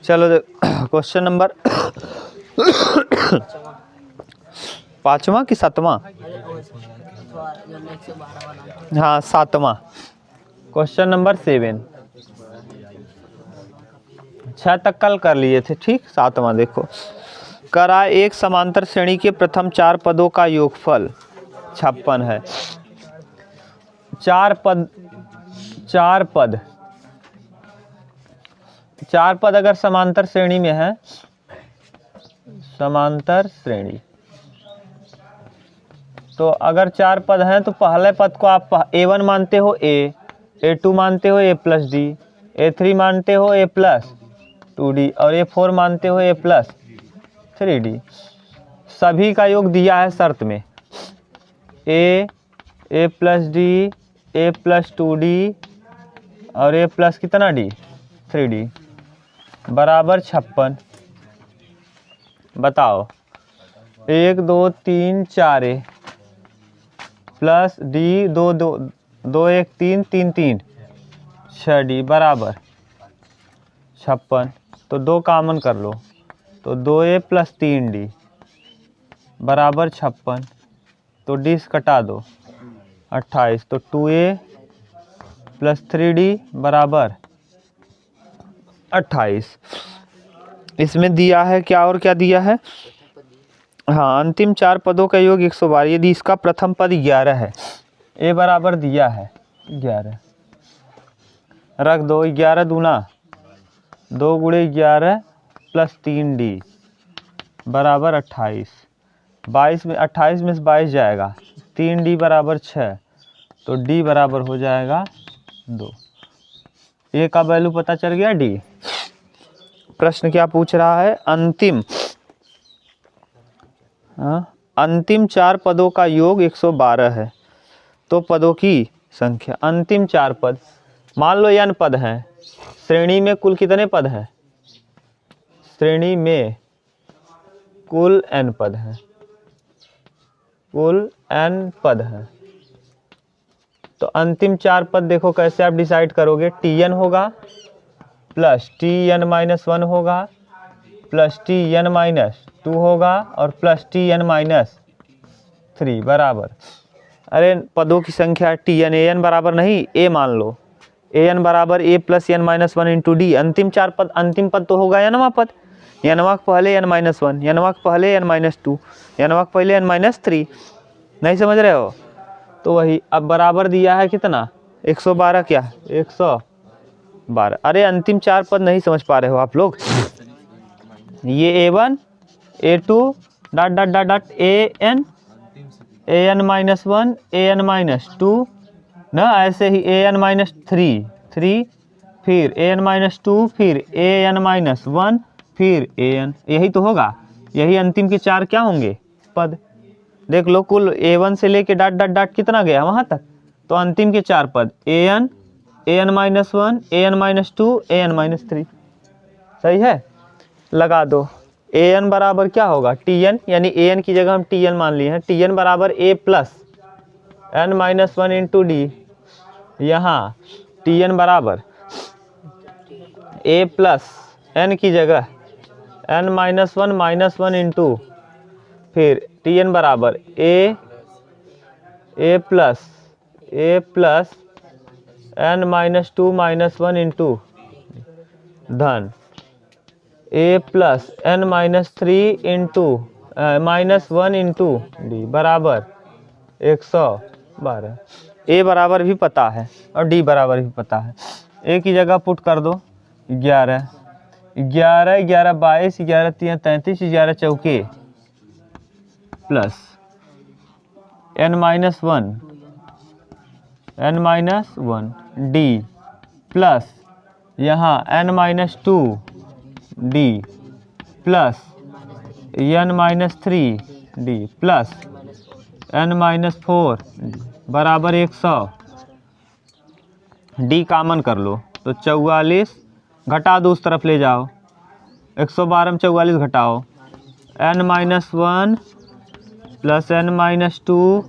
चलो question number 5वां कि 7वां? हाँ 7वां। क्वेश्चन नंबर 7 6 तक कल कर लिए थे, ठीक। 7वां देखो, कराए एक समांतर श्रेणी के प्रथम 4 पदों का योगफल 56 है। 4 पद अगर समांतर श्रेणी में है, समांतर श्रेणी, तो अगर 4 पद हैं तो पहले पद को आप A1 मानते हो A, A2 मानते हो A प्लस डी, A3 मानते हो A प्लस 2D और A4 मानते हो A प्लस 3D। सभी का योग दिया है शर्त में, A plus D, A plus 2D और A प्लस कितना D 3D बराबर 56। बताओ 1 2 3 4 A प्लस D 2 2 2 1 3 3 3 6D बराबर 56। तो 2 कामन कर लो, तो 2A प्लस 3D बराबर 56। तो D से कटा दो 28, तो 2A प्लस 3D बराबर 28। इसमें दिया है क्या और क्या दिया है? हाँ, अंतिम 4 पदों का योग 112। यदि इसका प्रथम पद 11 है, A बराबर दिया है 11, रख दो 11 दूना 2 गुणे 11 प्लस 3D बराबर 28। 22 में 28 में से 22 जाएगा, 3D बराबर 6, तो D बराबर हो जाएगा 2। A का वैल्यू पता चल गया D। प्रश्न क्या पूछ रहा है? अंतिम 4 पदों का योग 112 है, तो पदों की संख्या। अंतिम 4 पद, मान लो n पद हैं, श्रेणी में कुल कितने पद हैं? श्रेणी में कुल n पद हैं, कुल n पद हैं। तो अंतिम 4 पद देखो कैसे आप डिसाइड करोगे। Tn होगा प्लस Tn-1 होगा प्लस Tn-2 होगा और प्लस Tn-3 बराबर, अरे पदों की संख्या Tn An बराबर नहीं A मान लो, An बराबर A plus n-1 into D. अंतिम 4 पद, अंतिम पद तो होगा nवां पद, nवां पहले n-1, nवां पहले n-2, nवां पहले n-3। नहीं समझ रहे हो? तो वही अब बराबर दिया है कितना? 112। क्या 112? अरे अंतिम 4 पद नहीं समझ पा रहे हो आप लोग। ये A1 A2 dot dot dot dot AN AN-1 AN-2 ना, ऐसे ही AN-3 फिर AN-2 फिर AN-1 फिर AN, यही तो होगा। यही अंतिम के 4 क्या होंगे? पद। देख लो कुल A1 से लेके डॉट डॉट डॉट कितना गया वहां तक, तो अंतिम के 4 पद AN AN-1 AN-2 AN-3। सही है, लगा दो। An बराबर क्या होगा? Tn, यानी An की जगह हम Tn मान लिए हैं। Tn बराबर A plus n-1 into D. यहाँ Tn बराबर A प्लस n की जगह n-1 इंटू, फिर Tn बराबर A प्लस n-2 -1 इंटू धन A plus n-3 into -1 into D बराबर 112। A बराबर भी पता है और D बराबर भी पता है। A की जगह पुट कर दो 11 11 11 22 11 3 33 11 चौके प्लस n-1 D प्लस यहाँ n-2 D plus n-3 D plus n-4 बराबर 100। D कामन कर लो तो 44, घटा दो उस तरफ ले जाओ, 112 में 44 घटाओ, n-1 plus n-2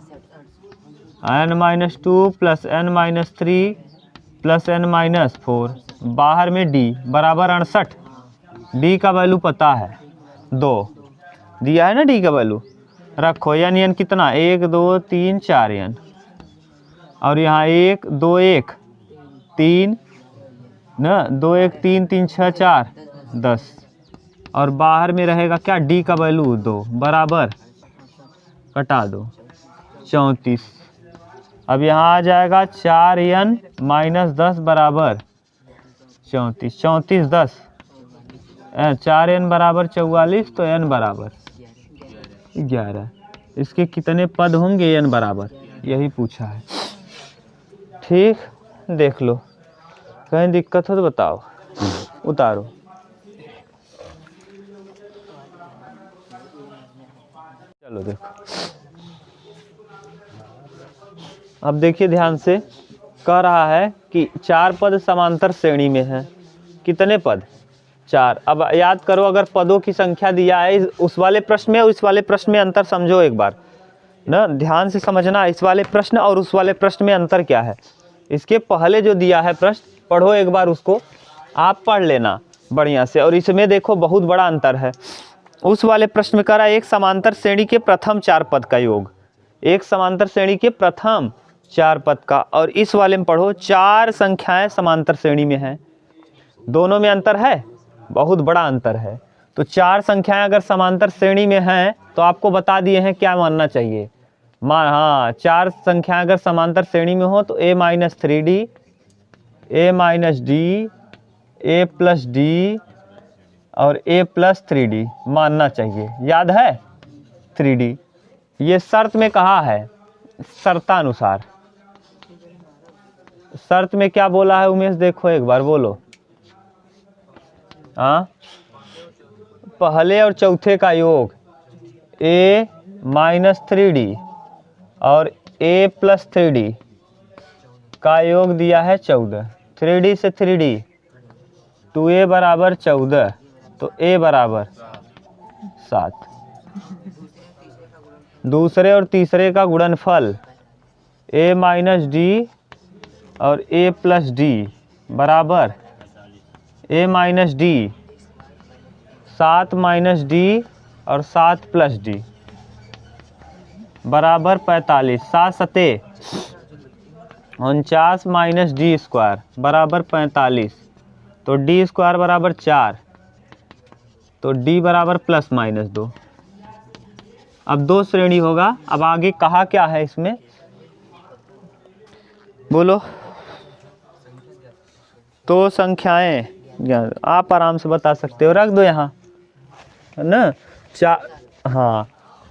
plus n-3 plus n-4, बाहर में D बराबर 68। डी का वैल्यू पता है 2 दिया है ना, डी का वैल्यू रखो। एन कितना 1 2 3 4 एन, और यहाँ 1 2 1 3 ना 2 1 3 3 6 4 10, और बाहर में रहेगा क्या डी का वैल्यू 2 बराबर कटा दो 34। अब यहाँ आ जाएगा 4n माइनस 10 बराबर 34, 34 10 4n बराबर 44, तो n बराबर 11। इसके कितने पद होंगे n बराबर, यही पूछा है। ठीक, देख लो, कहीं दिक्कत हो तो बताओ, उतारो। चलो देखो, अब देखिए ध्यान से, कह रहा है कि 4 पद समांतर श्रेणी में हैं। कितने पद? 4। अब याद करो, अगर पदों की संख्या दिया है उस वाले प्रश्न में और इस वाले प्रश्न में अंतर समझो एक बार ना, ध्यान से समझना इस वाले प्रश्न और उस वाले प्रश्न में अंतर क्या है। इसके पहले जो दिया है प्रश्न पढ़ो एक बार, उसको आप पढ़ लेना बढ़िया से, और इसमें देखो बहुत बड़ा अंतर है। उस वाले प्रश्न में कह रहा है एक समांतर श्रेणी के प्रथम 4 पद का योग, एक समांतर श्रेणी के प्रथम 4 पद का, और इस वाले में पढ़ो 4 संख्याएं समांतर श्रेणी में हैं। दोनों में अंतर है, बहुत बड़ा अंतर है। तो 4 संख्याएं अगर समांतर श्रेणी में हैं तो आपको बता दिए हैं क्या मानना चाहिए। हाँ, 4 संख्याएं अगर समांतर श्रेणी में हो तो a minus 3d, a minus d, a plus d और a प्लस 3d मानना चाहिए। याद है 3d, ये शर्त में कहा है, शर्तानुसार। शर्त में क्या बोला है उमेश, देखो एक बार बोलो। हाँ, पहले और चौथे का योग a माइनस 3d और a प्लस 3d का योग दिया है 14। 3d से 3d 2a बराबर 14, तो a बराबर 7। दूसरे और तीसरे का गुणनफल a माइनस d और a प्लस d बराबर a minus d 7 minus d और 7 प्लस d बराबर 45। 7 सते 49 माइनस डी स्क्वायर बराबर 45, तो डी स्क्वायर बराबर 4, तो डी बराबर प्लस माइनस 2। अब 2 श्रेणी होगा। अब आगे कहा क्या है इसमें, बोलो। तो संख्याएं आप आराम से बता सकते हो, रख दो यहाँ है ना। हाँ,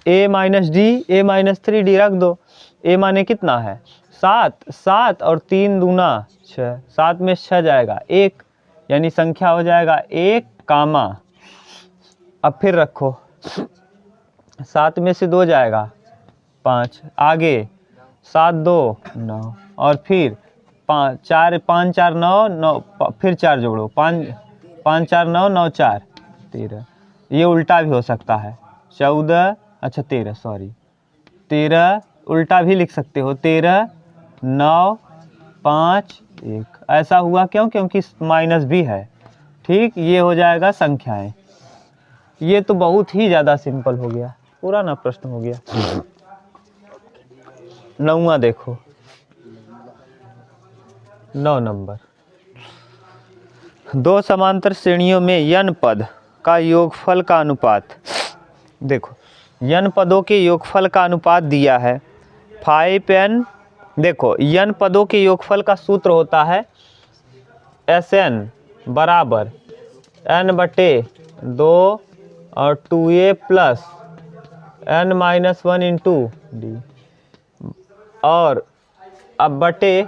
a minus D, a minus 3d रख दो। a माने कितना है 7, 7 और 3 दूना 6, 7 में 6 जाएगा 1, यानी संख्या हो जाएगा 1 कामा। अब फिर रखो, 7 में से 2 जाएगा 5, आगे 7 2 9, और फिर 5 4 5 4 9 9, फिर 4 जोड़ो 5 5 4 9 9 4 13। ये उल्टा भी हो सकता है 14, अच्छा 13, सॉरी 13 उल्टा भी लिख सकते हो, 13 9 5 1। ऐसा हुआ क्यों, क्योंकि माइनस भी है। ठीक, ये हो जाएगा संख्याएं। ये तो बहुत ही ज़्यादा सिंपल हो गया, पूरा ना प्रश्न हो गया। 9वां देखो, 9 नंबर। 2 समांतर श्रेणियों में n पद का योगफल का अनुपात। देखो, n पदों के योगफल का अनुपात दिया है 5n। देखो, n पदों के योगफल का सूत्र होता है Sn बराबर n बटे 2 और 2a plus n minus 1 into D, और अब बटे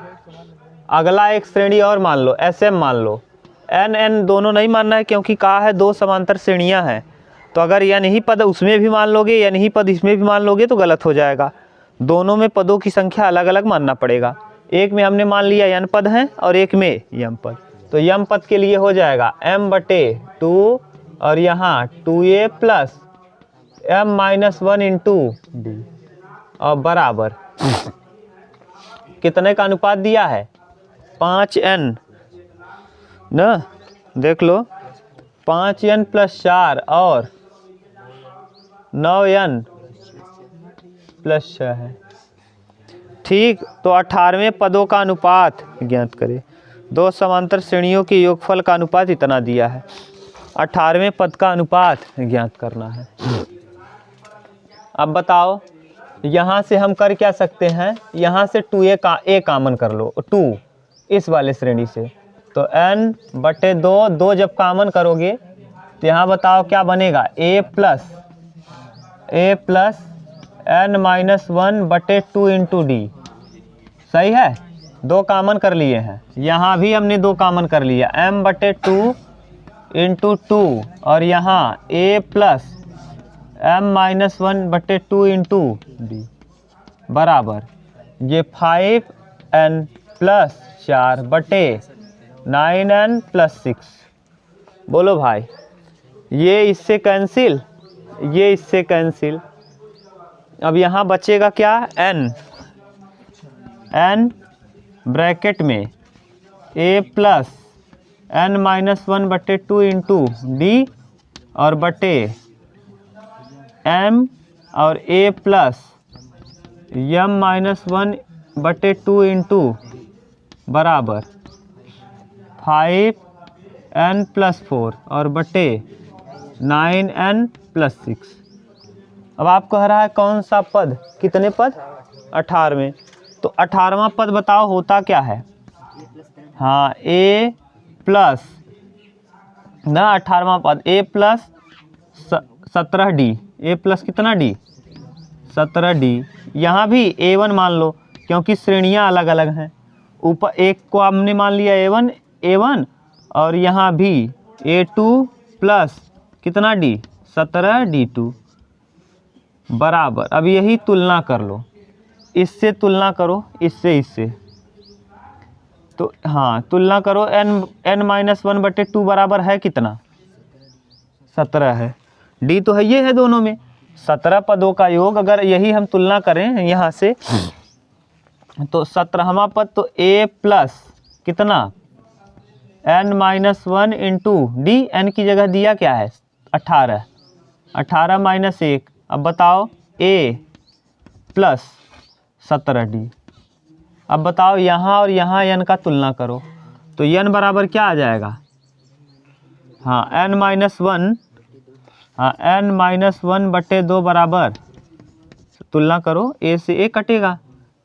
अगला एक श्रेणी और मान लो, Sm मान लो। n दोनों नहीं मानना है, क्योंकि कहा है 2 समांतर श्रेणियां हैं। तो अगर n ही पद उसमें भी मान लोगे, n ही पद इसमें भी मान लोगे तो गलत हो जाएगा। दोनों में पदों की संख्या अलग अलग मानना पड़ेगा। एक में हमने मान लिया n पद हैं और एक में m पद, तो m पद के लिए हो जाएगा m बटे 2 और यहाँ 2a plus m minus 1 into D, और बराबर कितने का अनुपात दिया है 5n ना, देख लो 5n + 4 और 9n + 6 है। ठीक, तो 18वें पदों का अनुपात ज्ञात करें। दो समांतर श्रेणियों के योगफल का अनुपात इतना दिया है, 18वें पद का अनुपात ज्ञात करना है। अब बताओ, यहाँ से हम कर क्या सकते हैं, यहाँ से 2a का a कॉमन कर लो, 2 इस वाले श्रेणी से, तो n/2, 2 जब कॉमन करोगे तो यहाँ बताओ क्या बनेगा, a plus n-1/2 into D. सही है, 2 कॉमन कर लिए हैं, यहाँ भी हमने 2 कॉमन कर लिया, m/2 इंटू 2, और यहाँ a plus m-1/2 into D बराबर ये 5n + 4/9n + 6। बोलो भाई, ये इससे कैंसिल, ये इससे कैंसिल। अब यहाँ बचेगा क्या, n ब्रैकेट में a plus n-1/2 into D और बटे m और a प्लस m-1/2 इंटू बराबर 5n + 4 और बटे 9n + 6। अब आपको कह रहा है कौन सा पद, कितने पद, 18वें। तो 18वां पद बताओ होता क्या है, हाँ a प्लस ना 18वां पद a plus 17d, a plus कितना d, 17d। यहाँ भी a1 मान लो क्योंकि श्रेणियाँ अलग अलग हैं, ऊपर एक को हमने मान लिया a1 और यहाँ भी a2 प्लस कितना d, 17d2 बराबर। अब यही तुलना कर लो, इससे तुलना करो, इससे तो हाँ तुलना करो, n-1/2 बराबर है कितना, 17 है, d तो है, ये है दोनों में 17 पदों का योग। अगर यही हम तुलना करें यहाँ से तो 17वां पद तो a प्लस कितना n-1 इंटू डी, n की जगह दिया क्या है 18, 18 - 1। अब बताओ a प्लस 17d। अब बताओ यहाँ और यहाँ n का तुलना करो तो n बराबर क्या आ जाएगा, हाँ n-1, हाँ n-1/2 बराबर, तुलना करो a से a कटेगा,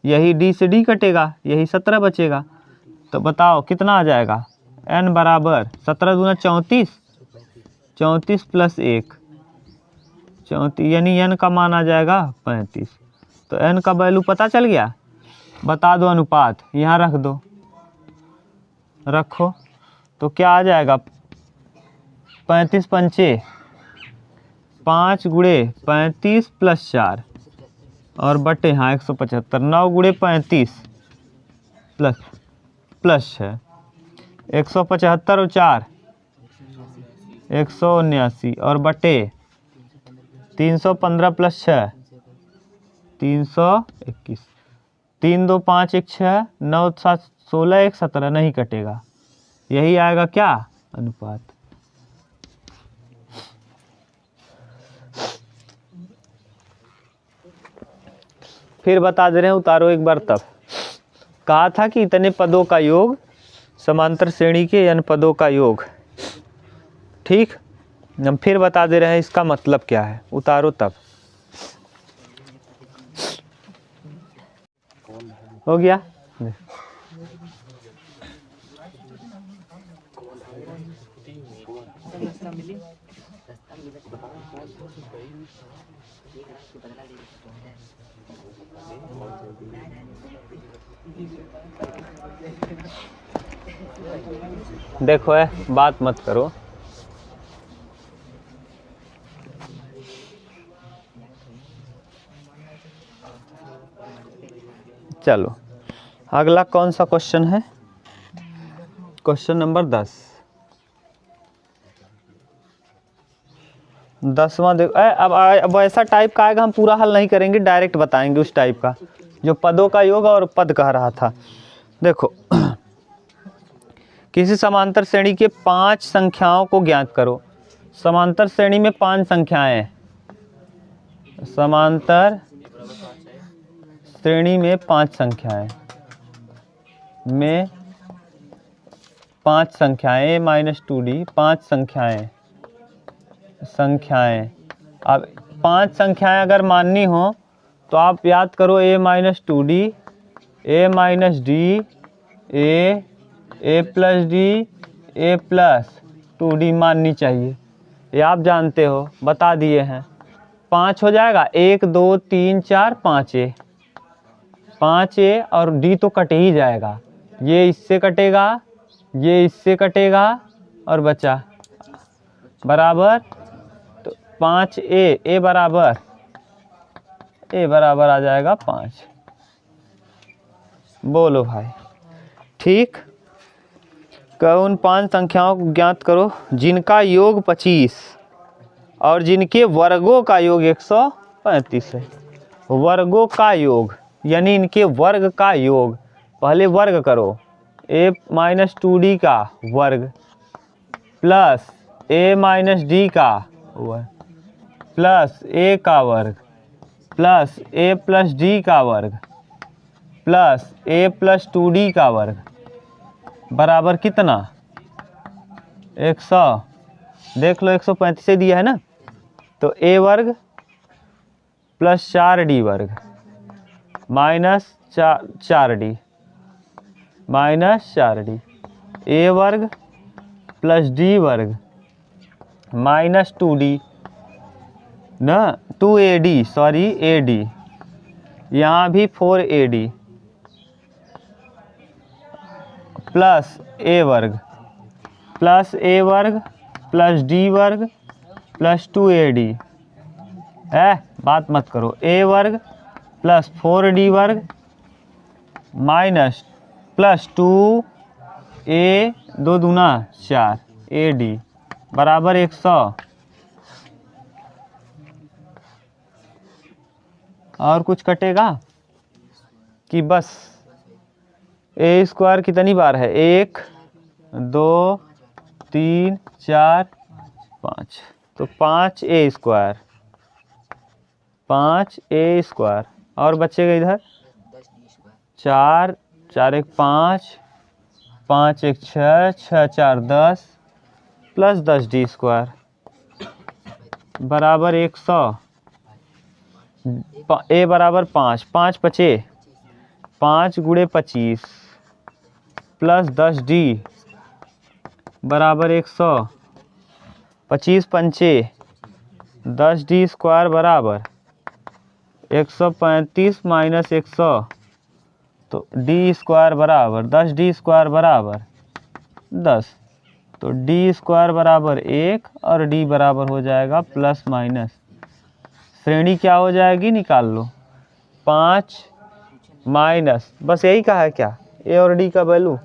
यही d से d कटेगा, यही 17 बचेगा। तो बताओ कितना आ जाएगा, n बराबर 17 दूना 34, 34 + 1 34, यानी n का मान आ जाएगा 35। तो n का वैल्यू पता चल गया। बता दो अनुपात, यहाँ रख दो, रखो तो क्या आ जाएगा, 35 × 5 5 × 35 + 4 और बटे हाँ 175, 9 × 35 प्लस 6, 175 और 4 179 और बटे 315 + 6 321, 3 2 5 1 6 9 7 16 1 17, नहीं कटेगा, यही आएगा क्या अनुपात। फिर बता दे रहे हैं, उतारो एक बार। तब कहा था कि इतने पदों का योग समांतर श्रेणी के n पदों का योग। ठीक, हम फिर बता दे रहे हैं इसका मतलब क्या है, उतारो तब। हो गया, देखो है, बात मत करो। चलो अगला कौन सा क्वेश्चन है, क्वेश्चन नंबर 10। 10वां देखो, अब ऐसा टाइप का आएगा, हम पूरा हल नहीं करेंगे, डायरेक्ट बताएंगे उस टाइप का जो पदों का योग और पद कह रहा था। देखो किसी समांतर श्रेणी के 5 संख्याओं को ज्ञात करो। समांतर श्रेणी में 5 संख्याएं, समांतर श्रेणी में 5 संख्याएं में 5 संख्याएं a-2d 5 संख्याएं। अब 5 संख्याएं अगर माननी हो तो आप याद करो a-2d a-d a+d a+2d माननी चाहिए, ये आप जानते हो, बता दिए हैं। 5 हो जाएगा, 1 2 3 4 5a, 5a और d तो कट ही जाएगा, ये इससे कटेगा, ये इससे कटेगा और बचा बराबर, तो 5a a बराबर आ जाएगा 5। बोलो भाई, ठीक। कहो उन 5 संख्याओं को ज्ञात करो जिनका योग 25 और जिनके वर्गों का योग 135 है। वर्गों का योग यानी इनके वर्ग का योग, पहले वर्ग करो, a-2d का वर्ग प्लस a-d का वर्ग प्लस a का वर्ग प्लस a+d का वर्ग प्लस a+2d का वर्ग बराबर कितना, 100। देख लो 135 से दिया है ना, तो a वर्ग प्लस 4d वर्ग माइनस 4d a वर्ग प्लस d वर्ग माइनस 2d ना 2ad, सॉरी ad, यहाँ भी 4ad प्लस a वर्ग प्लस d वर्ग प्लस 2ad है, बात मत करो, a वर्ग प्लस 4d वर्ग माइनस प्लस 2a 2 दूना 4 ad बराबर 100। और कुछ कटेगा कि बस a² कितनी बार है, 1 2 3 4 5, तो 5a², 5a²। और बचेगा इधर 4 4 1 5 5 1 6 6 4 10 प्लस 10d² बराबर 100। a बराबर 5, 5 पचे 5 गुणे 25 प्लस 10d बराबर 100। 25 पंचे 10d² बराबर 135 माइनस 100, तो d² बराबर 10d² बराबर 10, तो d² बराबर 1 और d बराबर हो जाएगा प्लस माइनस। श्रेणी क्या हो जाएगी, निकाल लो, 5 माइनस, बस यही कहा है क्या, a और d का वैल्यू,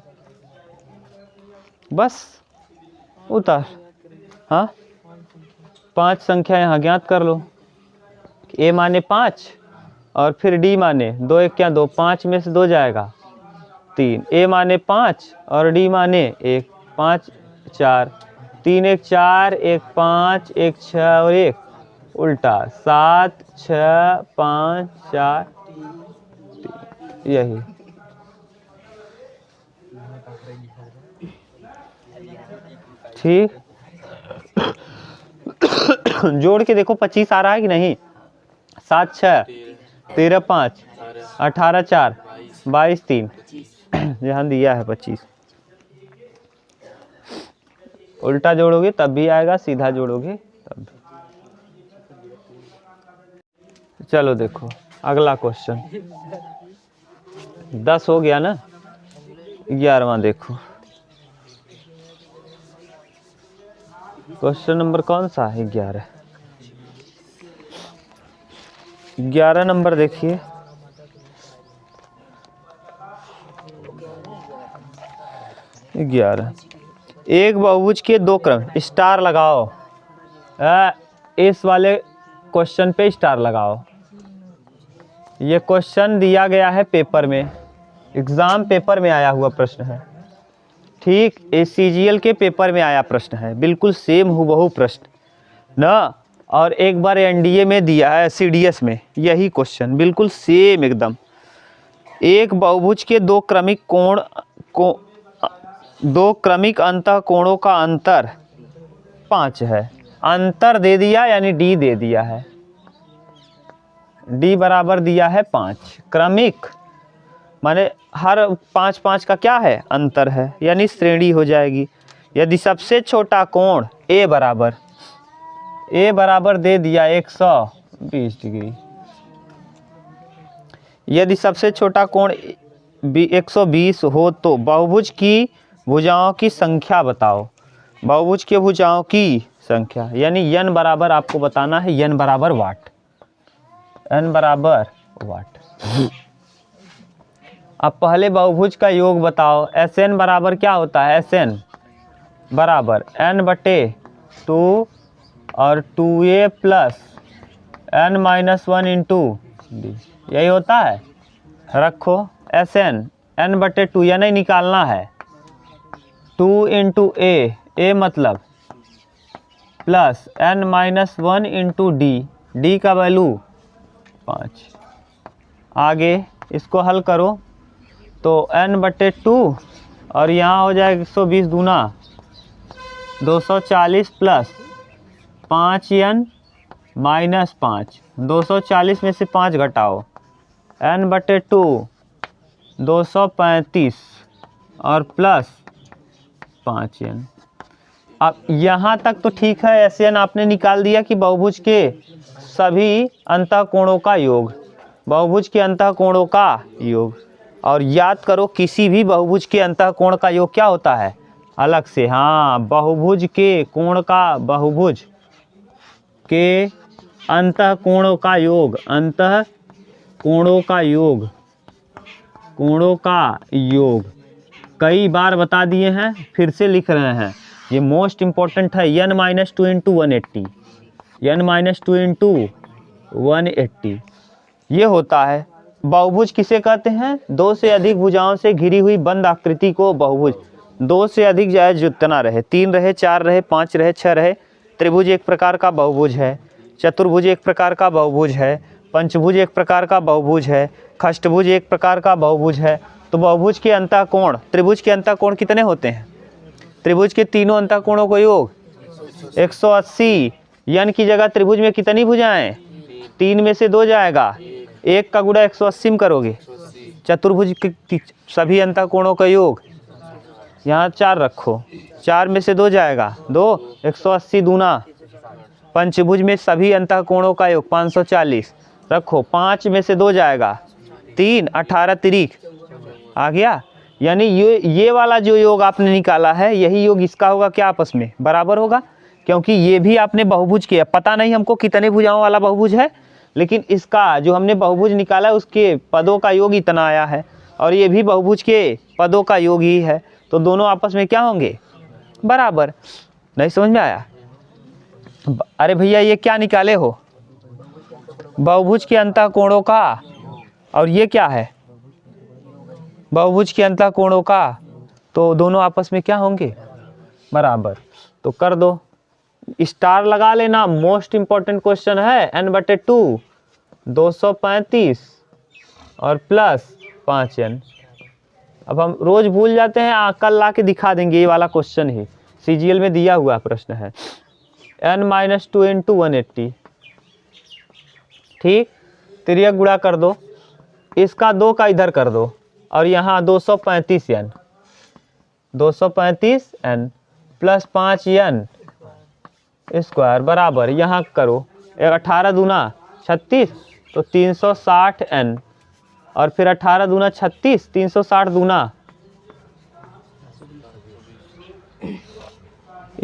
बस उतार। हाँ, 5 संख्या यहाँ ज्ञात कर लो, a माने 5 और फिर d माने 2 1 क्या 2, 5 में से 2 जाएगा 3, a माने 5 और d माने 1, 5 4 3 1 4 1 5 1 6 और 1 उल्टा 7 6 5 4 3, यही। ठीक, जोड़ के देखो 25 आ रहा है कि नहीं, 7 6 13 5 18 4 22 3, यहाँ दिया है 25। उल्टा जोड़ोगे तब भी आएगा, सीधा जोड़ोगे तब भी। चलो देखो अगला क्वेश्चन, 10 हो गया ना, 11वां देखो। क्वेश्चन नंबर कौन सा है, 11 नंबर देखिए। एक बहुभुज के 2 क्रम, स्टार लगाओ, इस वाले क्वेश्चन पे स्टार लगाओ। ये क्वेश्चन दिया गया है पेपर में, एग्जाम पेपर में आया हुआ प्रश्न है, ठीक, ACGL के पेपर में आया प्रश्न है, बिल्कुल सेम हूबहू प्रश्न। ना। और एक बार एनडीए में दिया है, सीडीएस में यही क्वेश्चन बिल्कुल सेम एकदम। एक बहुभुज के दो क्रमिक अंतःकोणों का अंतर 5 है। अंतर दे दिया यानी डी दे दिया है, डी बराबर दिया है 5। क्रमिक माने हर 5-5 का क्या है, अंतर है, यानी श्रेणी हो जाएगी। यदि सबसे छोटा कोण ए बराबर दे दिया 120 डिग्री, यदि सबसे छोटा कोण 120 हो तो बहुभुज की भुजाओं की संख्या बताओ। बहुभुज के भुजाओं की संख्या यानी n बराबर आपको बताना है, n बराबर वाट, n बराबर वाट। अब पहले बहुभुज का योग बताओ। Sn बराबर क्या होता है, Sn बराबर n/2 और 2a plus n-1 into D, यही होता है। रखो Sn n/2 या नहीं निकालना है, 2 इंटू a मतलब प्लस n-1 इंटू डी का वैल्यू 5। आगे इसको हल करो तो n/2 और यहाँ हो जाएगा 120 दूना 240 प्लस 5n माइनस 5, 240 में से 5 घटाओ, n/2 235 और प्लस 5n। अब यहाँ तक तो ठीक है, Sn आपने निकाल दिया कि बहुभुज के सभी अंतःकोणों का योग, बहुभुज के अंतःकोणों का योग। और याद करो किसी भी बहुभुज के अंतःकोण का योग क्या होता है, अलग से। हाँ, बहुभुज के कोण का, बहुभुज के अंतःकोणों का योग, अंतःकोणों का योग, कोणों का योग कई बार बता दिए हैं, फिर से लिख रहे हैं, ये मोस्ट इम्पोर्टेंट है। n-2 इंटू 180, n-2 इंटू 180 ये होता है। बहुभुज किसे कहते हैं, दो से अधिक भुजाओं से घिरी हुई बंद आकृति को बहुभुज। दो से अधिक जायज जितना रहे, 3 रहे, 4 रहे, 5 रहे, 6 रहे। त्रिभुज एक प्रकार का बहुभुज है, चतुर्भुज एक प्रकार का बहुभुज है, पंचभुज एक प्रकार का बहुभुज है, खष्टभुज एक प्रकार का बहुभुज है। तो बहुभुज के अंतःकोण, त्रिभुज के अंतःकोण कितने होते हैं, त्रिभुज के तीनों अंतःकोणों को योग 180। n की जगह त्रिभुज में कितनी भुजाएं, 3 में से 2 जाएगा, 1 का गुणा 180 में करोगे। चतुर्भुज के सभी अंतःकोणों का योग यहाँ 4 रखो, 4 में से 2 जाएगा, 2 180 दूना। पंचभुज में सभी अंतःकोणों का योग 540 रखो, 5 में से 2 जाएगा, 3 18 तिरिक आ गया। यानी ये वाला जो योग आपने निकाला है, यही योग इसका होगा, क्या आपस में बराबर होगा, क्योंकि ये भी आपने बहुभुज किया। पता नहीं हमको कितने भुजाओं वाला बहुभुज है, लेकिन इसका जो हमने बहुभुज निकाला है उसके पदों का योग इतना आया है, और ये भी बहुभुज के पदों का योग ही है, तो दोनों आपस में क्या होंगे, बराबर। नहीं समझ में आया? अरे भैया ये क्या निकाले हो, बहुभुज के अंतःकोणों का, और ये क्या है, बहुभुज के अंतःकोणों का, तो दोनों आपस में क्या होंगे, बराबर। तो कर दो, स्टार लगा लेना, मोस्ट इंपॉर्टेंट क्वेश्चन है। n/2 235 और प्लस 5n। अब हम रोज भूल जाते हैं, कल ला के दिखा देंगे, ये वाला क्वेश्चन ही CGL में दिया हुआ प्रश्न है। n-2 इंटू 180, ठीक, तिर्यक गुणा कर दो, इसका 2 का इधर कर दो, और यहाँ 235n, 235n plus 5n square बराबर, यहाँ करो 18 दूना 36, तो 360n, और फिर 18 दूना 36, 360 दूना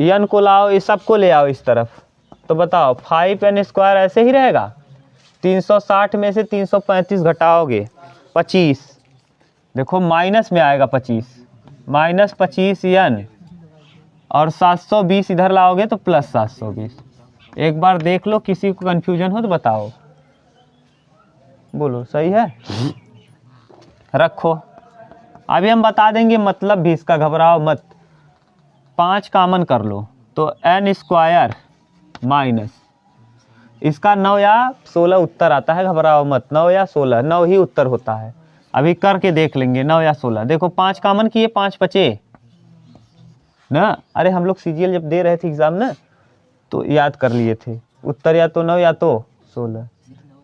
n को लाओ, इस सबको ले आओ इस तरफ, तो बताओ 5n स्क्वायर ऐसे ही रहेगा। 360 में से 335 घटाओगे 25, देखो माइनस में आएगा 25, माइनस 25n, और 720 इधर लाओगे तो प्लस 720। एक बार देख लो, किसी को कन्फ्यूजन हो तो बताओ, बोलो सही है, रखो। अभी हम बता देंगे मतलब भी इसका, घबराओ मत। 5 कॉमन कर लो तो n स्क्वायर माइनस इसका 9 या 16 उत्तर आता है, घबराओ मत। 9 या 16, 9 ही उत्तर होता है। अभी करके देख लेंगे 9 या 16। देखो 5 कॉमन किए, 5 बचे ना। अरे हम लोग सीजीएल जब दे रहे थे एग्जाम ना तो याद कर लिए थे, उत्तर या तो 9 या तो 16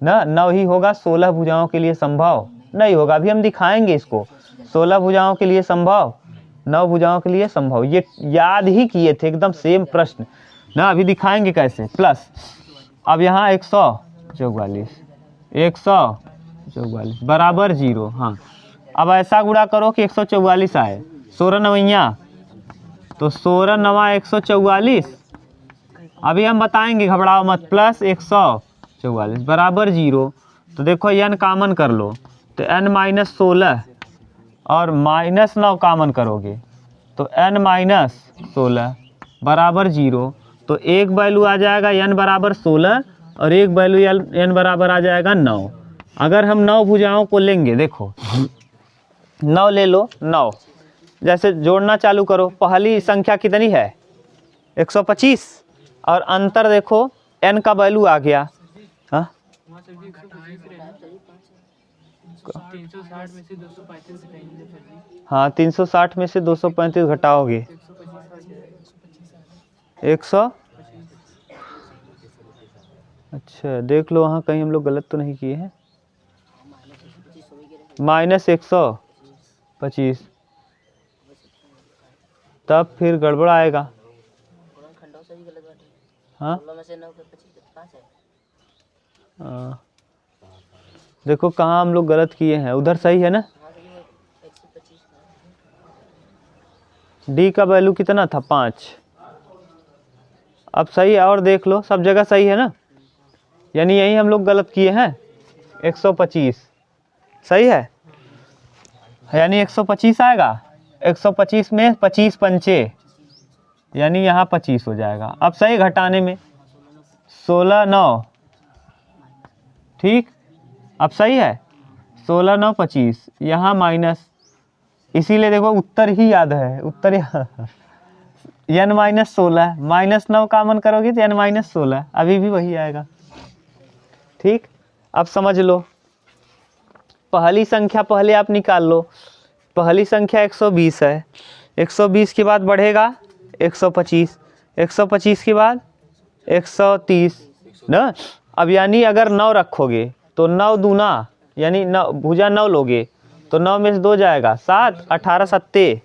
ना। 9 ही होगा। 16 भुजाओं के लिए संभव नहीं होगा, अभी हम दिखाएंगे इसको। 16 भुजाओं के लिए संभव, 9 भुजाओं के लिए संभव, ये याद ही किए थे, एकदम सेम प्रश्न ना। अभी दिखाएंगे कैसे। प्लस अब यहाँ 144 144 बराबर 0। हाँ अब ऐसा गुणा करो कि 144 आए। 16 नवैया तो 16 नवा 144। अभी हम बताएंगे, घबराओ मत। प्लस 144 बराबर 0। तो देखो n कॉमन कर लो तो n माइनस 16 और माइनस 9 कॉमन करोगे तो n माइनस 16 बराबर 0। तो एक वैल्यू आ जाएगा n बराबर 16 और एक वैल्यू n बराबर आ जाएगा 9। अगर हम 9 भुजाओं को लेंगे, देखो 9 ले लो। 9 जैसे जोड़ना चालू करो, पहली संख्या कितनी है 125 और अंतर देखो n का वैल्यू आ गया। हाँ 360 में से 235 घटाओगे 100। अच्छा देख लो वहाँ कहीं हम लोग गलत तो नहीं किए हैं। माइनस 125 तब फिर गड़बड़ आएगा। हाँ देखो कहाँ हम लोग गलत किए हैं, उधर सही है ना। डी का वैल्यू कितना था 5, अब सही है। और देख लो सब जगह सही है ना, यानी यही हम लोग गलत किए हैं। 125 सही है, यानी 125 आएगा। 125 में 25 पंचे यानी यहाँ 25 हो जाएगा। अब सही घटाने में 16 9 ठीक, अब सही है। 16 9 25 यहाँ माइनस, इसीलिए देखो उत्तर ही याद है। उत्तर n माइनस 16 माइनस 9 कॉमन करोगे तो n माइनस 16 अभी भी वही आएगा। ठीक अब समझ लो, पहली संख्या पहले आप निकाल लो। पहली संख्या 120 है, 120 के बाद बढ़ेगा 125, 125 के बाद 130 ना। अब यानी अगर 9 रखोगे तो 9 दूना यानी 9 भुजा 9 लोगे तो 9 में से 2 जाएगा 7, 18 सत्ते।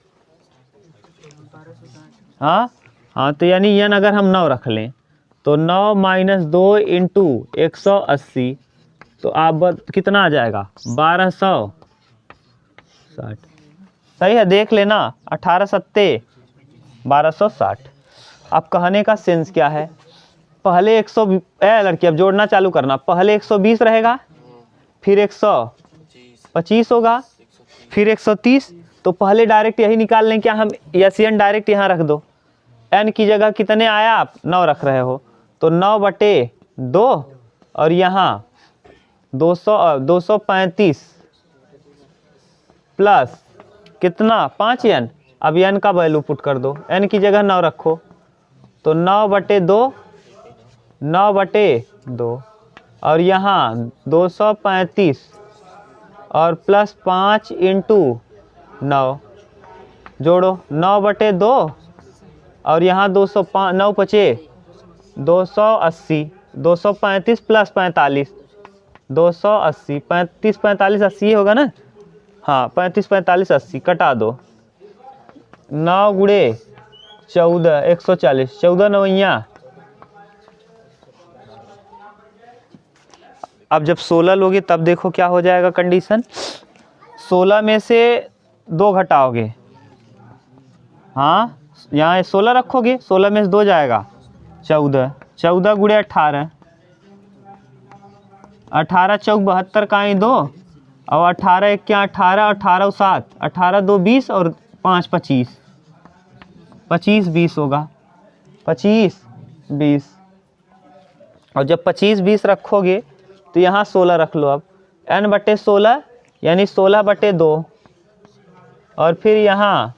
हाँ तो यानी n अगर हम 9 रख लें तो 9 माइनस 2 इंटू 180 तो आप कितना आ जाएगा 1260। सही है, देख लेना 18 सत्ते 1260। अब कहने का सेंस क्या है, पहले 120 लड़की अब जोड़ना चालू करना। पहले 120 रहेगा, फिर 125 होगा, फिर 130। तो पहले डायरेक्ट यही निकाल लें क्या हम, एन डायरेक्ट यहाँ रख दो। n की जगह कितने आया, आप 9 रख रहे हो तो 9/2 और यहाँ 235 प्लस कितना 5n। अब n का वैल्यू पुट कर दो, n की जगह 9 रखो तो 9/2 9/2 और यहाँ 235 और प्लस 5 इंटू 9 जोड़ो 9/2 और यहाँ 205 9 बचे 280, 235 प्लस 45 280, 35 45 80 होगा ना। हाँ 35 45 80 कटा दो, 9 गुणे 14 140, 14 नवैया। अब जब 16 लोगे तब देखो क्या हो जाएगा कंडीशन। 16 में से 2 घटाओगे, हाँ यहाँ 16 रखोगे, 16 में से 2 जाएगा 14, 14 गुणे 18, 18 चौक 72 का 2 और 18 एक क्या 18, 18 7, 18 2 20 और 5 25, 25 20 होगा, 25 20। और जब 25 20 रखोगे तो यहाँ 16 रख लो। अब n/16 यानी 16/2 और फिर यहाँ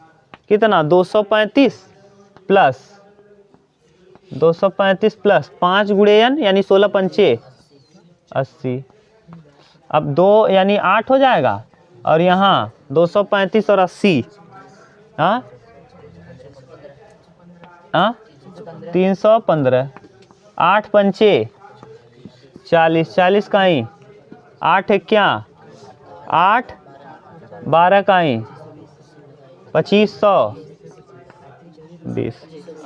कितना 235 प्लस 235 प्लस 5 गुणे n यानी 16 पंचे 80। अब 2 यानी 8 हो जाएगा और यहाँ 235 और 80 हाँ 315। 8 पंचे 40, 40 का ही 8 एक क्या 8, 12 का ही 2520,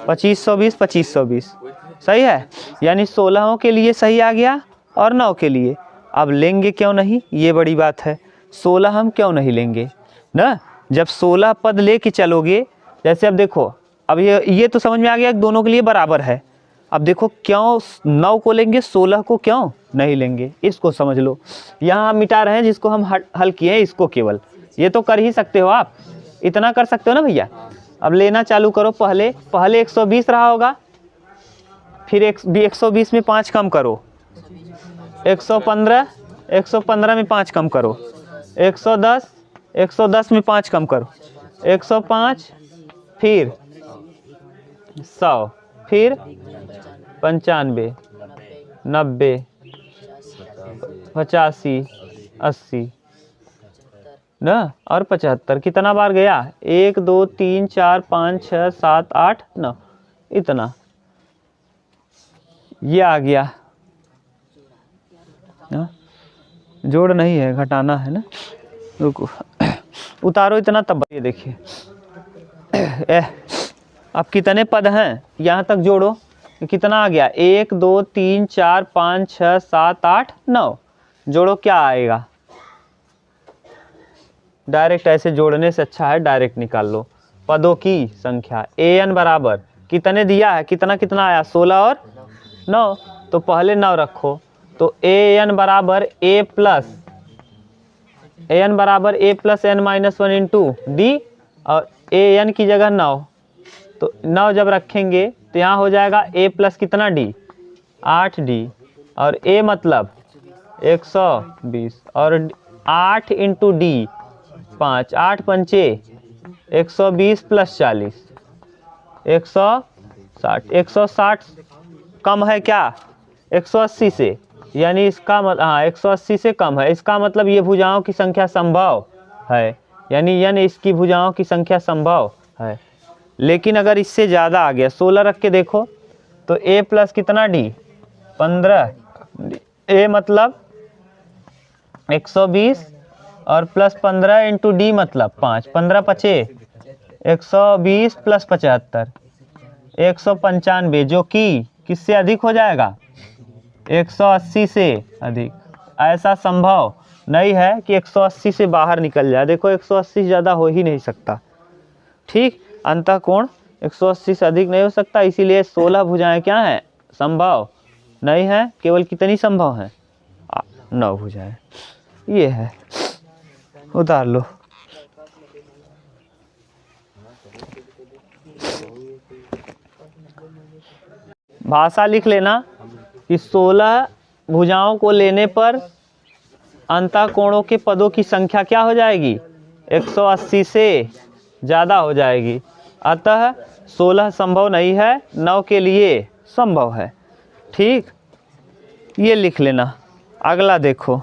2520, 2520 सही है। यानी 16 के लिए सही आ गया और 9 के लिए। अब लेंगे क्यों नहीं, ये बड़ी बात है। 16 हम क्यों नहीं लेंगे ना, जब 16 पद लेके चलोगे। जैसे अब देखो, अब ये तो समझ में आ गया कि दोनों के लिए बराबर है। अब देखो क्यों 9 को लेंगे 16 को क्यों नहीं लेंगे, इसको समझ लो। यहाँ हम मिटा रहे हैं जिसको हम हल किए हैं इसको केवल। ये तो कर ही सकते हो आप, इतना कर सकते हो ना भैया। अब लेना चालू करो। पहले 120 रहा होगा, फिर 120 में 5 कम करो, 115, 115 में 5 कम करो, 110, 110 में 5 कम करो, 105, फिर 100, फिर 95, 90, 85, 80 ना और 75। कितना बार गया, 1 2 3 4 5 6 7 8 9, इतना ये आ गया ना। जोड़ नहीं है, घटाना है ना। रुको उतारो इतना तब ये देखिए। अब कितने पद हैं यहाँ तक जोड़ो, कितना आ गया 1 2 3 4 5 6 7 8 9। जोड़ो क्या आएगा, डायरेक्ट ऐसे जोड़ने से अच्छा है डायरेक्ट निकाल लो पदों की संख्या। an बराबर कितने दिया है, कितना कितना आया 16 और 9, तो पहले 9 रखो। तो an बराबर a plus n minus 1 into D, और an की जगह 9। तो 9 जब रखेंगे तो यहाँ हो जाएगा a प्लस कितना d 8d, और a मतलब 120 और 8 इंटू डी 5, 8 पंचे 120 प्लस 40 160। 160 कम है क्या 180 से, यानी इसका हाँ 180 से कम है। इसका मतलब ये भुजाओं की संख्या संभव है, यानी n इसकी भुजाओं की संख्या संभव है। लेकिन अगर इससे ज़्यादा आ गया 16 रख के देखो तो a प्लस कितना d 15, a मतलब 120 और प्लस 15 इंटू डी मतलब 5, 15 पचे 120 प्लस 75 195, जो कि किससे अधिक हो जाएगा 180 से अधिक। ऐसा संभव नहीं है कि 180 से बाहर निकल जाए। देखो 180 से ज़्यादा हो ही नहीं सकता, ठीक। अंतःकोण 180 से अधिक नहीं हो सकता, इसीलिए 16 भुजाएं क्या हैं संभव नहीं है। केवल कितनी संभव है 9 भुजाएं। ये है, उतार लो। भाषा लिख लेना कि 16 भुजाओं को लेने पर अंतःकोणों के पदों की संख्या क्या हो जाएगी 180 से ज़्यादा हो जाएगी। अतः 16 संभव नहीं है, 9 के लिए संभव है, ठीक। ये लिख लेना। अगला देखो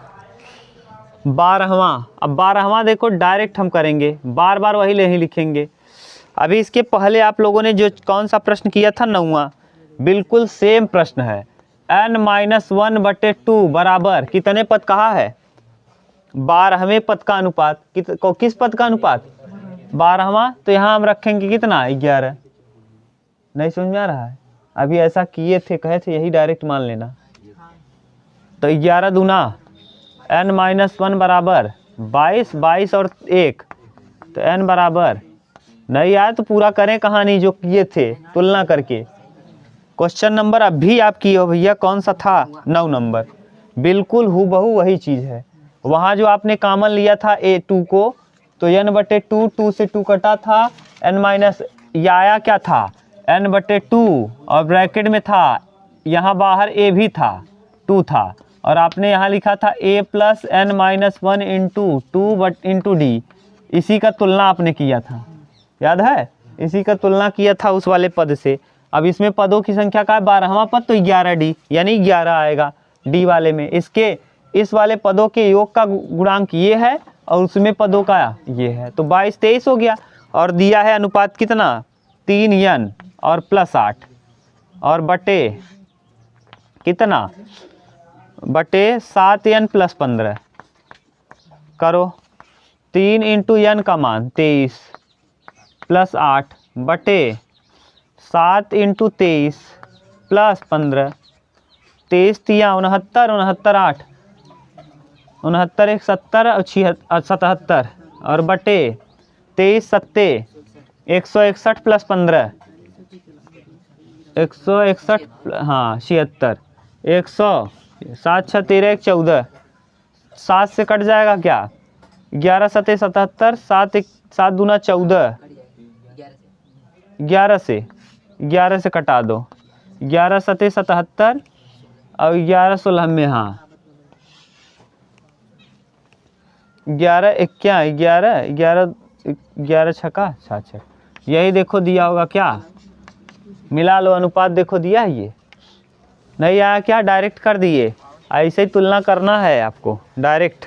12वां। अब 12वां देखो डायरेक्ट हम करेंगे, बार बार वही नहीं लिखेंगे। अभी इसके पहले आप लोगों ने जो कौन सा प्रश्न किया था 9वां, बिल्कुल सेम प्रश्न है। n-1/2 बराबर कितने पद कहा है 12वें पद का अनुपात। किस पद का अनुपात 12वां। तो यहाँ हम रखेंगे कितना 11। नहीं समझ में आ रहा है, अभी ऐसा किए थे कहे थे यही डायरेक्ट मान लेना। तो 11 दूना n-1 बराबर 22, 22 और 1, तो n बराबर नहीं आया तो पूरा करें कहानी जो किए थे तुलना करके। क्वेश्चन नंबर अभी आप किए हो भैया कौन सा था 9 नंबर, बिल्कुल हूबहू वही चीज़ है। वहाँ जो आपने कॉमन लिया था a2 को, तो n/2, 2 से 2 कटा था, n- ये आया क्या था n/2 और ब्रैकेट में था यहाँ बाहर a भी था 2 था, और आपने यहाँ लिखा था a plus n-1 into 2 into D. इसी का तुलना आपने किया था, याद है, इसी का तुलना किया था उस वाले पद से। अब इसमें पदों की संख्या का है 12वां पद, तो 11D यानी 11 आएगा डी वाले में। इसके इस वाले पदों के योग का गुणांक ये है और उसमें पदों का ये है, तो 22 23 हो गया। और दिया है अनुपात कितना 3n और +8 और बटे कितना बटे 7n + 15 करो। 3 × n का मान 23 +8 बटे 7 × 23 + 15। 23 तिया 69, 69 8 69 1 70 और 77 और बटे 23 सत्ते 161 + 15 161 हाँ 76 100 7 6 13 1 14 7 से कट जाएगा क्या 11 सत्ते 77 7 7 दूना 14 11 से कटा दो 11 सत्ते 77 और 11 16 में हाँ 11 क्या 11 11 11 छक्का 66 यही देखो दिया होगा क्या मिला लो अनुपात देखो दिया है ये नहीं आया क्या डायरेक्ट कर दिए ऐसे ही तुलना करना है आपको डायरेक्ट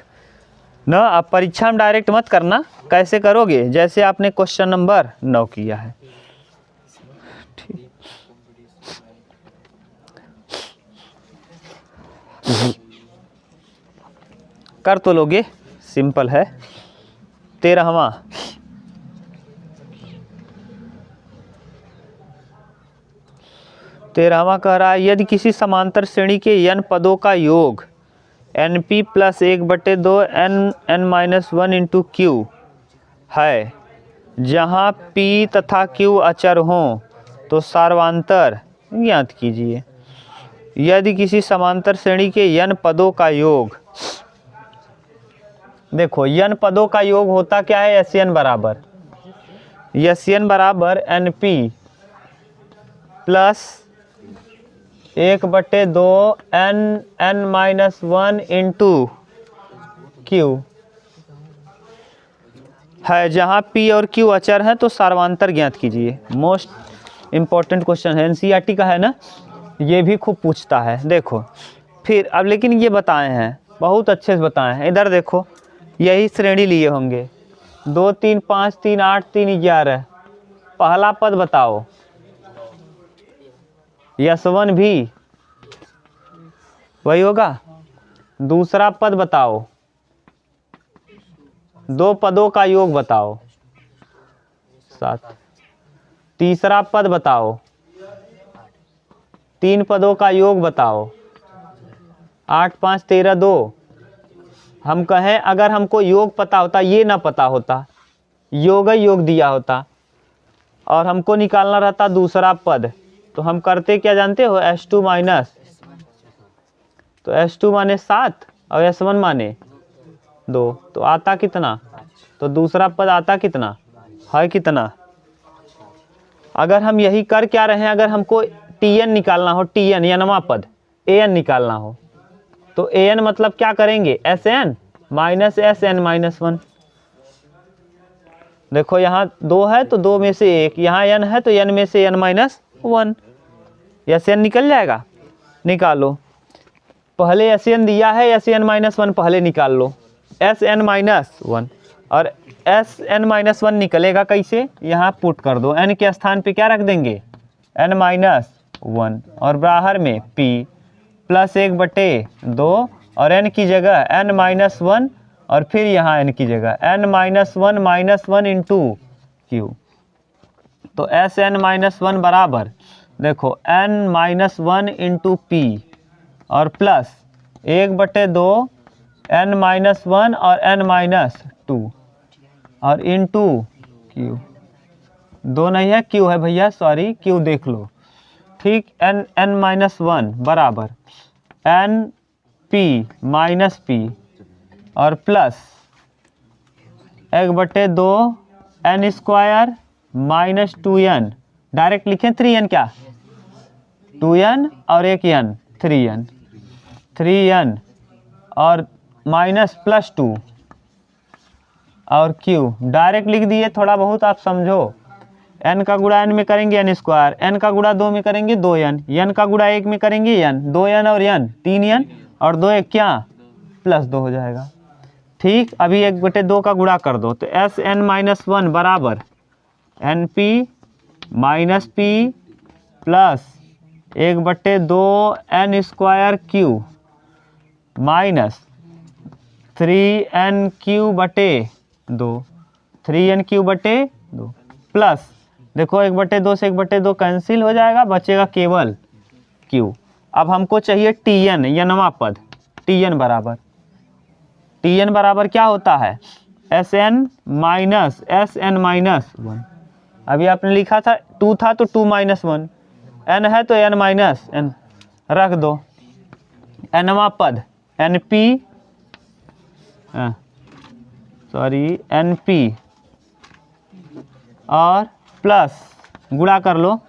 ना। आप परीक्षा में डायरेक्ट मत करना कैसे करोगे जैसे आपने क्वेश्चन नंबर 9 किया है ठीक। कर तो लोगे सिंपल है। 13वां कह रहा है यदि किसी समांतर श्रेणी के n पदों का योग np + 1/2 n-1 × q है जहाँ p तथा q अचर हों तो सार्वधातर ज्ञात कीजिए। यदि किसी समांतर श्रेणी के n पदों का योग देखो n पदों का योग होता क्या है Sn बराबर np + 1/2 n-1 × q है जहाँ p और q अचर हैं तो सार्वधातर ज्ञात कीजिए। मोस्ट इम्पोर्टेंट क्वेश्चन है NCERT का है ना ये भी खूब पूछता है। देखो फिर अब लेकिन ये बताए हैं बहुत अच्छे से बताए हैं। इधर देखो यही श्रेणी लिए होंगे 2 3 5 3 8 3 11 पहला पद बताओ S1 भी वही होगा। दूसरा पद बताओ 2 पदों का योग बताओ 7। तीसरा पद बताओ 3 पदों का योग बताओ 8 5 13 2। हम कहें अगर हमको योग पता होता ये ना पता होता योग दिया होता और हमको निकालना रहता दूसरा पद तो हम करते क्या जानते हो S2 माइनस तो S2 माने 7 और S1 माने 2 तो आता कितना तो दूसरा पद आता कितना है कितना। अगर हम यही कर क्या रहे हैं अगर हमको Tn निकालना हो Tn nवां पद An निकालना हो तो An मतलब क्या करेंगे Sn माइनस Sn-1। देखो यहाँ 2 है तो 2 में से 1 यहाँ n है तो n में से n-1 Sn निकल जाएगा। निकालो पहले Sn दिया है Sn-1 पहले निकाल लो Sn-1 और Sn-1 निकलेगा कैसे यहाँ पुट कर दो n के स्थान पे क्या रख देंगे n-1 और बाहर में p + 1/2 और n की जगह n-1 और फिर यहाँ n की जगह n-1 - 1 × q तो Sn-1 बराबर देखो n-1 × p और प्लस 1/2 n-1 और n-2 और इंटू q 2 नहीं है q है भैया सॉरी q देख लो ठीक। n-1 बराबर np - p और प्लस 1/2 n² - 2n डायरेक्ट लिखें 3n क्या 2n और एक n 3n और -+2 और q डायरेक्ट लिख दिए। थोड़ा बहुत आप समझो n का गुणा n में करेंगे n स्क्वायर, n का गुणा 2 में करेंगे 2n, n का गुणा 1 में करेंगे n, 2n और n 3n और 2 1 क्या +2 हो जाएगा। ठीक, अभी 1/2 का गुणा कर दो तो Sn-1 बराबर NP minus P plus 1/2 n square Q minus 3n/2 3n/2 plus देखो 1/2 से 1/2 कैंसिल हो जाएगा, बचेगा केवल q। अब हमको चाहिए Tn, यनवा पद। Tn बराबर क्या होता है Sn - 1। अभी आपने लिखा था 2 था तो 2 - 1, n है तो n - n रख दो। nवा पद NP और प्लस गुणा कर लो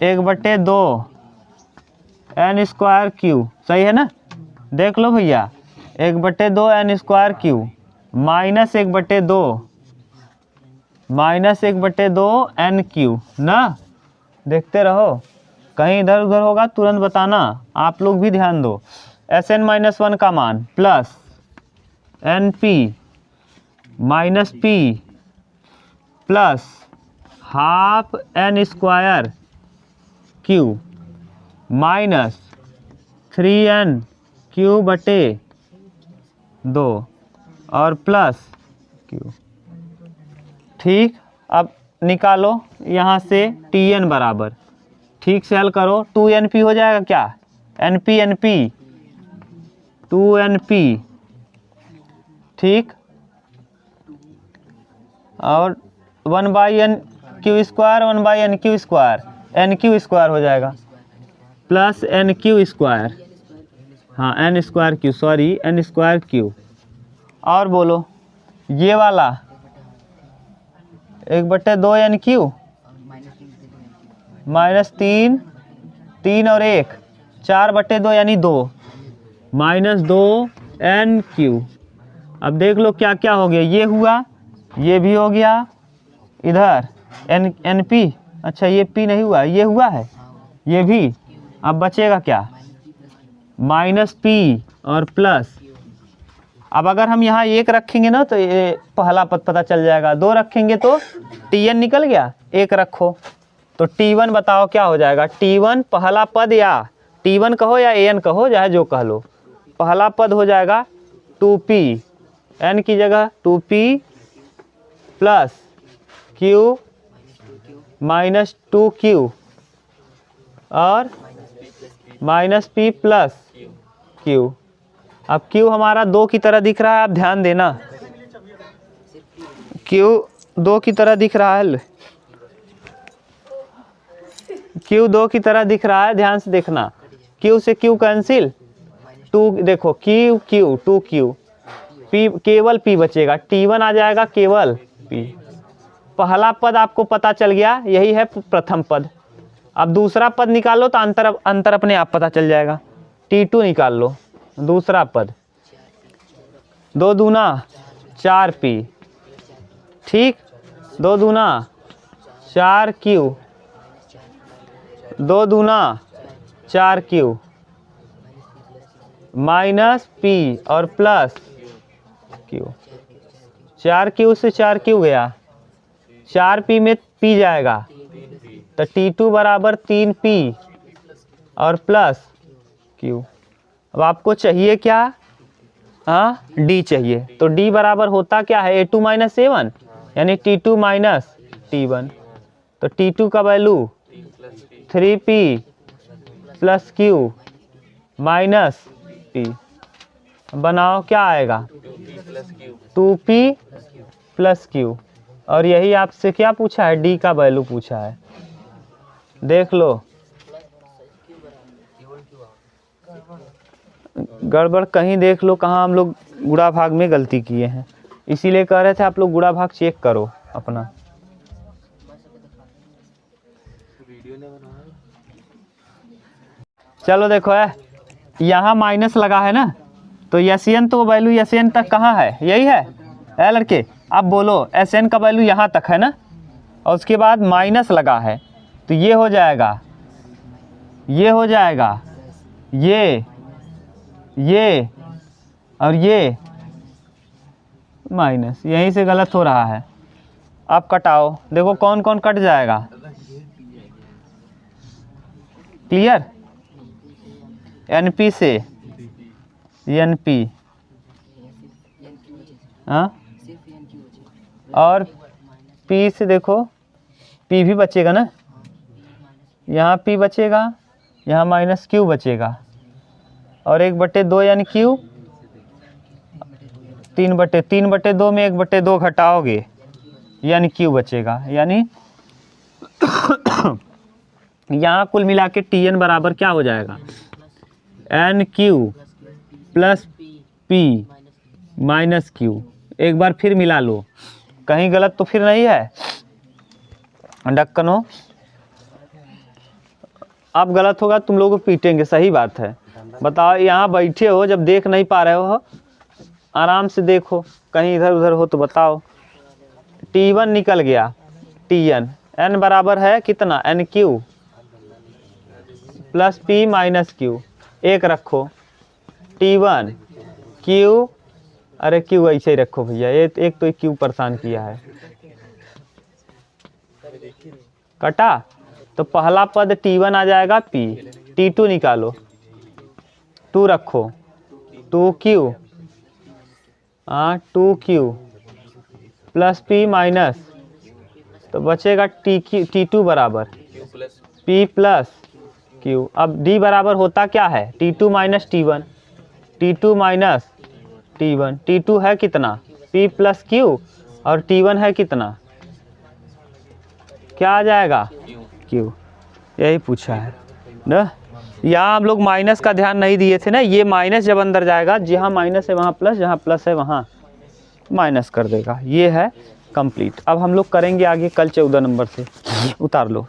1/2 n स्क्वायर क्यू, सही है ना, देख लो भैया 1/2 n square Q minus 1/2 n Q ना, देखते रहो, कहीं इधर उधर होगा तुरंत बताना, आप लोग भी ध्यान दो। Sn-1 का मान plus NP minus P plus half n square Q minus 3n/2 और प्लस क्यू। ठीक, अब निकालो यहाँ से Tn बराबर, ठीक से हल करो, 2np हो जाएगा क्या, np 2np, ठीक, और 1/n/q square 1/n/q square n/q square हो जाएगा प्लस n/q स्क्वायर, हाँ n square q, sorry n square q। और बोलो ये वाला 1/2 n/q माइनस 3 और 1 4/2 यानी 2 माइनस 2 n/q। अब देख लो क्या क्या हो गया, ये हुआ, ये भी हो गया, इधर NP, अच्छा ये P नहीं हुआ, ये हुआ है, ये भी। अब बचेगा क्या माइनस P और प्लस। अब अगर हम यहाँ 1 रखेंगे ना तो ये पहला पद पता चल जाएगा, 2 रखेंगे तो Tn निकल गया, 1 रखो तो T1 बताओ क्या हो जाएगा। T1 पहला पद, या T1 कहो या An कहो, चाहे जो कह लो, पहला पद हो जाएगा 2p, n की जगह 2p plus q minus 2q और माइनस p प्लस q। अब q हमारा 2 की तरह दिख रहा है, आप ध्यान देना, q 2 की तरह दिख रहा है, q 2 की तरह दिख रहा है, ध्यान से देखना, q से q कैंसिल, 2 देखो q 2q, p केवल p बचेगा, T1 आ जाएगा केवल p। पहला पद आपको पता चल गया, यही है प्रथम पद। अब दूसरा पद निकालो तो अंतर अपने आप पता चल जाएगा। T2 निकाल लो, दूसरा पद 2 दूना 4p, ठीक, 2 दूना 4q, 2 दूना 4q माइनस p और प्लस q, 4q से 4q गया, 4p में p जाएगा तो T2 बराबर 3p और प्लस q। अब आपको चाहिए क्या, हाँ d चाहिए, तो d बराबर होता क्या है A2 - A1 यानी T2 माइनस T1, तो T2 का value 3p plus q minus p, बनाओ क्या आएगा 2p प्लस q, और यही आपसे क्या पूछा है, d का वैल्यू पूछा है, देख लो। गड़बड़ कहीं देख लो, कहाँ हम लोग गुणा भाग में गलती किए हैं, इसीलिए कह रहे थे आप लोग गुणा भाग चेक करो अपना। चलो देखो है, यहाँ माइनस लगा है ना, तो Sn तो वैल्यू Sn तक कहाँ है, यही है लड़के। अब बोलो Sn का वैल्यू यहाँ तक है ना, और उसके बाद माइनस लगा है, तो ये हो जाएगा, ये हो जाएगा, ये और ये माइनस, यहीं से गलत हो रहा है। अब कटाओ, देखो कौन कौन कट जाएगा। क्लियर? NP से NP, हाँ, और P से देखो P भी बचेगा ना, यहाँ P बचेगा, यहाँ माइनस Q बचेगा, और 1/2 यानी Q, 3/2 में 1/2 घटाओगे यानी Q बचेगा, यानी यहाँ कुल मिला के TN बराबर क्या हो जाएगा, NQ plus P minus Q। एक बार फिर मिला लो, कहीं गलत तो फिर नहीं है ढक्कनो। अब गलत होगा तुम लोगों को पीटेंगे, सही बात है। बताओ, यहाँ बैठे हो, जब देख नहीं पा रहे हो आराम से देखो, कहीं इधर उधर हो तो बताओ। T1 निकल गया, TN, N बराबर है कितना, NQ plus P minus Q, एक रखो, T1 Q, अरे Q ऐसे ही रखो भैया, एक तो Q परेशान किया है। कटा, तो पहला पद T1 आ जाएगा P, T2 निकालो, 2 रखो, 2Q, हाँ 2Q प्लस P माइनस, तो बचेगा T2 बराबर P प्लस Q। अब D बराबर होता क्या है, T2 minus T1, T2 minus T1, T2 है कितना, P प्लस Q, और T1 है कितना, क्या आ जाएगा, Q। यही पूछा है ना। यहाँ हम लोग माइनस का ध्यान नहीं दिए थे ना, ये माइनस जब अंदर जाएगा, जहाँ माइनस है वहाँ प्लस, जहाँ प्लस है वहाँ माइनस कर देगा। ये है कंप्लीट। अब हम लोग करेंगे आगे कल 14 नंबर से, उतार लो।